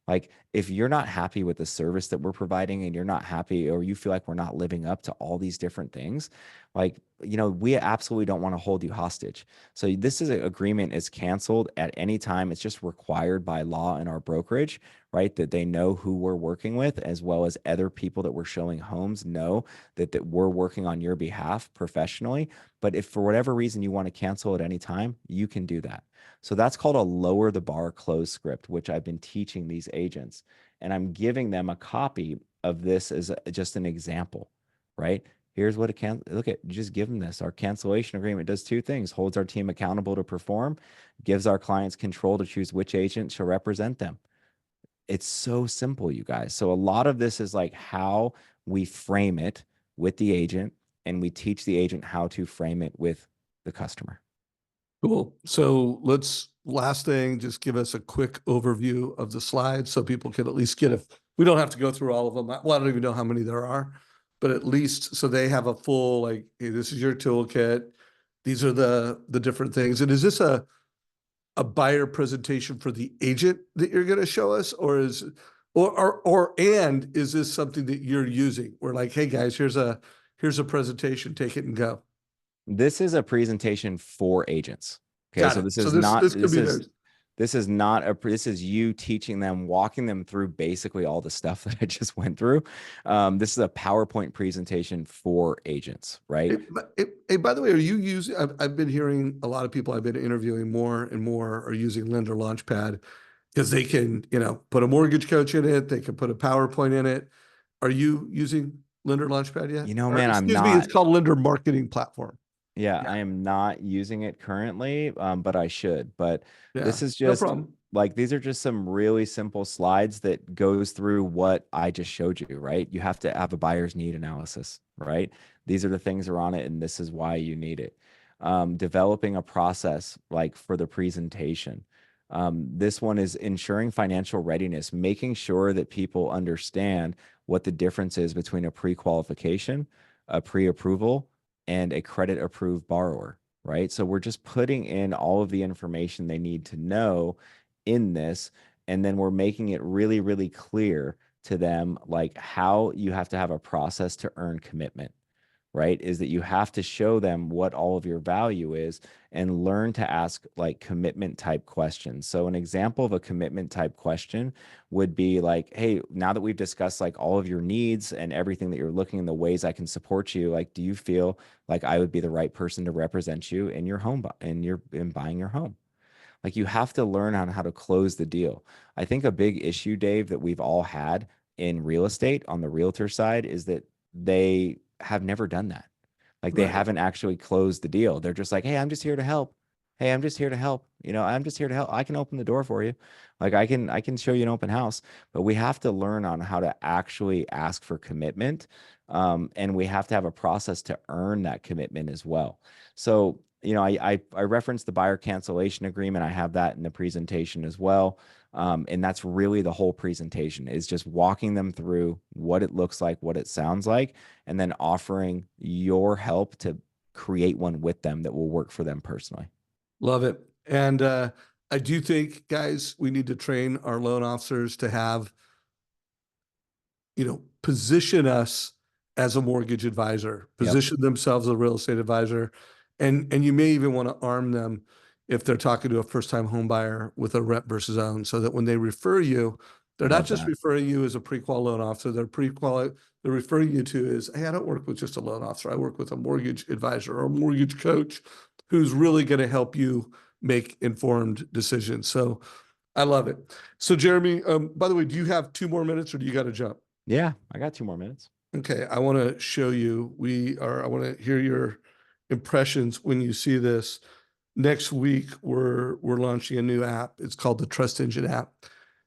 Like if you're not happy with the service that we're providing and you're not happy, or you feel like we're not living up to all these different things, like, we absolutely don't want to hold you hostage. So this is an agreement is canceled at any time. It's just required by law in our brokerage, right? That they know who we're working with, as well as other people that we're showing homes know that we're working on your behalf professionally. But if for whatever reason you want to cancel at any time, you can do that. So that's called a lower the bar close script, which I've been teaching these agents. And I'm giving them a copy of this as just an example, right? Here's what look at, just give them this. Our cancellation agreement does two things: holds our team accountable to perform, gives our clients control to choose which agent shall represent them. It's so simple, you guys. So a lot of this is like how we frame it with the agent, and we teach the agent how to frame it with the customer. Cool. So last thing, just give us a quick overview of the slides so people can at least we don't have to go through all of them. Well, I don't even know how many there are, but at least so they have a full, like, hey, this is your toolkit. These are the different things. And is this a buyer presentation for the agent that you're going to show us, or is this something that you're using? We're like, hey guys, here's a presentation, take it and go. This is a presentation for agents. Okay. Got So it. this So is this not, could be theirs. this is not this is you teaching them, walking them through basically all the stuff that I just went through. This is a PowerPoint presentation for agents, right? Hey, by the way, are you using, I've been hearing a lot of people I've been interviewing more and more are using Lender Launchpad because they can, put a mortgage coach in it. They can put a PowerPoint in it. Are you using Lender Launchpad yet? Or, Man, I'm excuse me, not. it's called Lender Marketing Platform. Yeah, I am not using it currently, but I should. But this is no just problem. like, these are just some really simple slides that goes through what I just showed you, right? You have to have a buyer's need analysis, right? These are the things that are on it, and this is why you need it. developing a process like for the presentation. This one is ensuring financial readiness, making sure that people understand what the difference is between a pre-qualification, a pre-approval, and a credit-approved borrower, right? So we're just putting in all of the information they need to know in this, and then we're making it really, really clear to them, like how you have to have a process to earn commitment, right? Is that you have to show them what all of your value is and learn to ask like commitment type questions. So an example of a commitment type question would be like, hey, now that we've discussed like all of your needs and everything that you're looking in the ways I can support you, like, do you feel like I would be the right person to represent you in your home, in buying your home? Like you have to learn on how to close the deal. I think a big issue, Dave, that we've all had in real estate on the realtor side is that they have never done that. Like they Right. haven't actually closed the deal. They're just like, hey, I'm just here to help. Hey, I'm just here to help. I'm just here to help. I can open the door for you. Like I can show you an open house, but we have to learn on how to actually ask for commitment. And we have to have a process to earn that commitment as well. So, I referenced the buyer cancellation agreement. I have that in the presentation as well. And that's really the whole presentation is just walking them through what it looks like, what it sounds like, and then offering your help to create one with them that will work for them personally. Love it. And I do think, guys, we need to train our loan officers to have, position us as a mortgage advisor, Yep. position themselves as a real estate advisor. And you may even want to arm them if they're talking to a first-time home buyer with a rent versus own, so that when they refer you, they're not Love just that. referring you as a pre-qual loan officer, they're referring you to is, hey, I don't work with just a loan officer. I work with a mortgage advisor or a mortgage coach who's really going to help you make informed decisions. So I love it. So Jeremy, by the way, do you have 2 more minutes or do you got to jump? Yeah, I got 2 more minutes. Okay, I want to show you. I want to hear your impressions when you see this. Next week, we're launching a new app. It's called the Trust Engine app.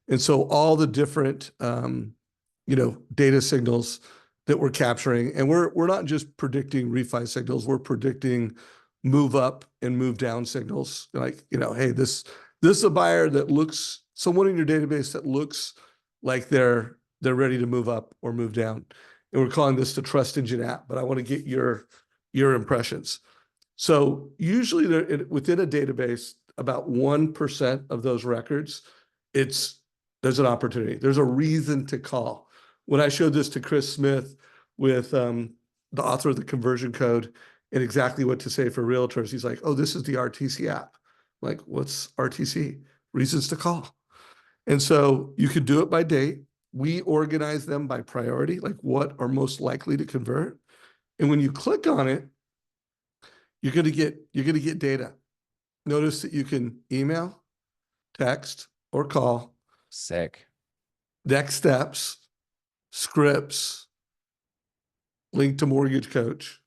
And so all the different data signals that we're capturing, and we're not just predicting refi signals, we're predicting move up and move down signals. Like, hey, this is a buyer that looks, someone in your database that looks like they're ready to move up or move down. And we're calling this the Trust Engine app, but I want to get your impressions. So usually within a database, about 1% of those records, there's an opportunity. There's a reason to call. When I showed this to Chris Smith with the author of the conversion code and exactly what to say for realtors, he's like, oh, this is the RTC app. I'm like, what's RTC? Reasons to call. And so you could do it by date. We organize them by priority, like what are most likely to convert. And when you click on it, you're going to get data. Notice that you can email, text, or call, Sick. next steps, scripts, link to MortgageCoach.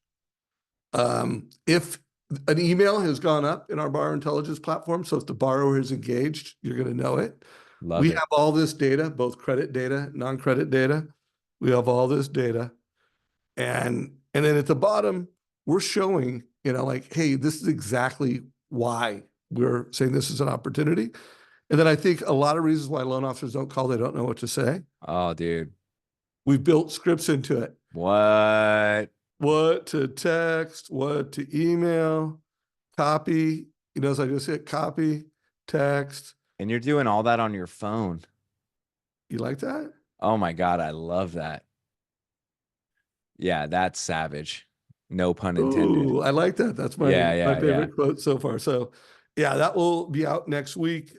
If an email has gone up in our borrower intelligence platform, so if the borrower is engaged, you're going to know it. Love We it. have all this data, both credit data, non-credit data. We have all this data. And then at the bottom, we're showing, like, hey, this is exactly why we're saying this is an opportunity. And then I think a lot of reasons why loan officers don't call, they don't know what to say. Oh, dude. We've built scripts into it. What? What to text, what to email, copy, as I just hit copy, text. And you're doing all that on your phone. You like that? Oh my God, I love that. Yeah, that's savage. No pun intended. Ooh, I like that. That's my Yeah, my yeah, yeah. favorite quote so far. So yeah, that will be out next week.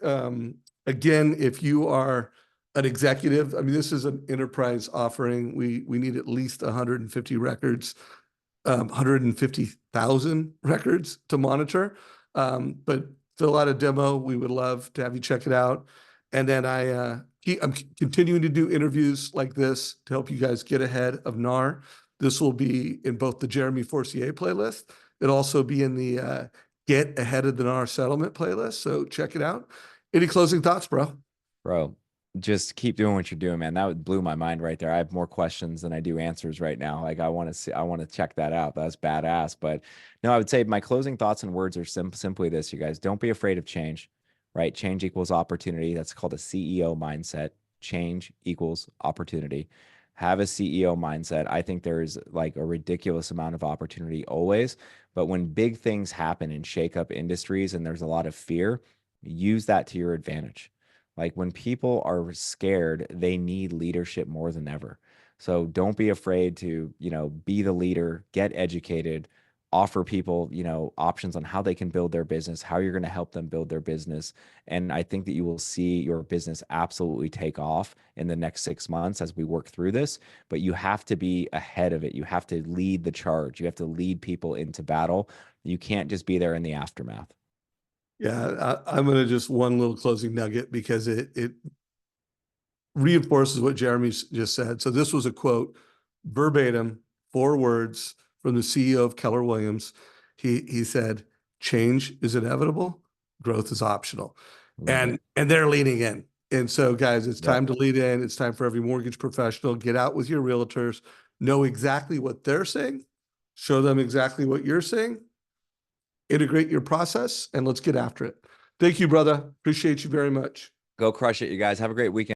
Again, if you are an executive, I mean, this is an enterprise offering. We need at least 150 records, 150,000 records to monitor. But fill out a demo. We would love to have you check it out. And then I'm continuing to do interviews like this to help you guys get ahead of NAR. This will be in both the Jeremy Forcier playlist. It'll also be in the Get Ahead of the NAR Settlement playlist. So check it out. Any closing thoughts, bro? Bro, Just keep doing what you're doing, man. That blew my mind right there. I have more questions than I do answers right now. Like, I want to see, I want to check that out. That's badass. But no, I would say my closing thoughts and words are simply this, you guys. Don't be afraid of change, right? Change equals opportunity. That's called a CEO mindset. Change equals opportunity. Have a CEO mindset. I think there's like a ridiculous amount of opportunity always. But when big things happen and shake up industries and there's a lot of fear, use that to your advantage. Like, when people are scared, they need leadership more than ever. So don't be afraid to, be the leader, get educated, offer people, options on how they can build their business, how you're going to help them build their business. And I think that you will see your business absolutely take off in the next 6 months as we work through this. But you have to be ahead of it. You have to lead the charge. You have to lead people into battle. You can't just be there in the aftermath. Yeah, I'm going to just one little closing nugget because it reinforces what Jeremy just said. So this was a quote, verbatim, 4 words from the CEO of Keller Williams. He said, "Change is inevitable, growth is optional," Love it. and they're leaning in. And so, guys, it's Yep. time to lead in. It's time for every mortgage professional. Get out with your realtors, know exactly what they're saying, show them exactly what you're saying, integrate your process, and let's get after it. Thank you, brother. Appreciate you very much. Go crush it, you guys. Have a great weekend.